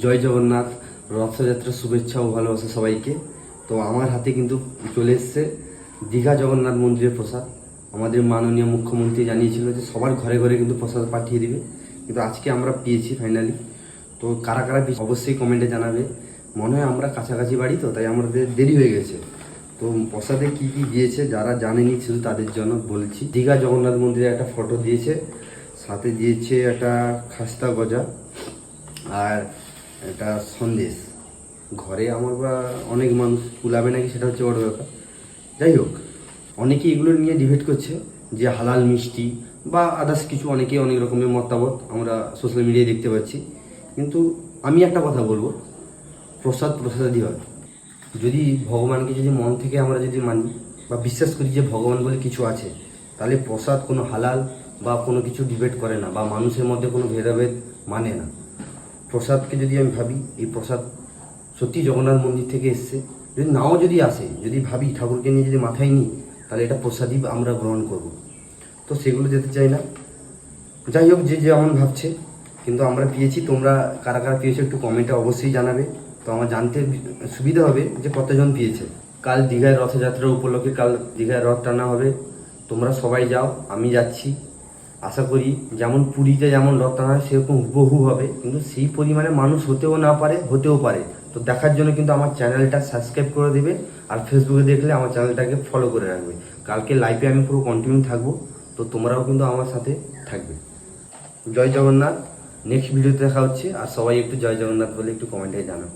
জয় জগন্নাথ, রথযাত্রার শুভেচ্ছা ও ভালোবাসা সবাইকে। তো আমার হাতে কিন্তু চলে এসছে দীঘা জগন্নাথ মন্দিরের প্রসাদ। আমাদের মাননীয় মুখ্যমন্ত্রী জানিয়েছিল যে সবার ঘরে ঘরে কিন্তু প্রসাদ পাঠিয়ে দিবে, কিন্তু আজকে আমরা পেয়েছি ফাইনালি। তো কারা কারা অবশ্যই কমেন্টে জানাবে। মনে হয় আমরা কাছাকাছি বাড়ি, তো তাই আমাদের দেরি হয়ে গেছে। তো প্রসাদে কি কি দিয়েছে যারা জানেনি শুধু তাদের জন্য বলছি। দীঘা জগন্নাথ মন্দিরে একটা ফটো দিয়েছে, সাথে দিয়েছে একটা খাস্তা গজা আর একটা সন্দেশ। ঘরে আমার বা অনেক মানুষ কুলাবে নাকি সেটা হচ্ছে বড় ব্যাপার। যাই হোক, অনেকে এগুলো নিয়ে ডিবেট করছে যে হালাল মিষ্টি বা আদার্স কিছু, অনেকে অনেক রকমের মতামত আমরা সোশ্যাল মিডিয়ায় দেখতে পাচ্ছি। কিন্তু আমি একটা কথা বলবো, প্রসাদই হয়। যদি ভগবানকে যদি মন থেকে আমরা যদি মানি বা বিশ্বাস করি যে ভগবান বলে কিছু আছে, তাহলে প্রসাদ কোনো হালাল বা কোনো কিছু ডিবেট করে না বা মানুষের মধ্যে কোনো ভেদাভেদ মানে না। প্রসাদকে যদি আমি ভাবি, এই প্রসাদ সত্যি জগন্নাথ মন্দির থেকে এসছে। যদি নাও যদি আসে, যদি ভাবি ঠাকুরকে নিয়ে যদি মাথায় নিই, তাহলে এটা প্রসাদই আমরা গ্রহণ করব। তো সেগুলো যেতে চাই না। যাই হোক, যে যেমন ভাবছে, কিন্তু আমরা পেয়েছি। তোমরা কারা কারা পেয়েছো একটু কমেন্টে অবশ্যই জানাবে, তো আমার জানতে সুবিধা হবে যে কতজন পেয়েছে। কাল দীঘায় রথযাত্রা উপলক্ষে কাল দীঘায় রথ টানা হবে। তোমরা সবাই যাও, আমি যাচ্ছি। আশা করি যেমন পুরীতে যেমন রথ টানা হয় সেরকম হুবহু হবে, কিন্তু সেই পরিমাণে মানুষ হতেও না পারে, হতেও পারে। তো দেখার জন্য কিন্তু আমার চ্যানেলটা সাবস্ক্রাইব করে দেবে, আর ফেসবুকে দেখলে আমার চ্যানেলটাকে ফলো করে রাখবে। কালকে লাইভে আমি পুরো কন্টিনিউ থাকবো, তো তোমরাও কিন্তু আমার সাথে থাকবে। জয় জগন্নাথ। নেক্সট ভিডিওতে দেখা হচ্ছে। আর সবাই একটু জয় জগন্নাথ বলে একটু কমেন্টে জানাও।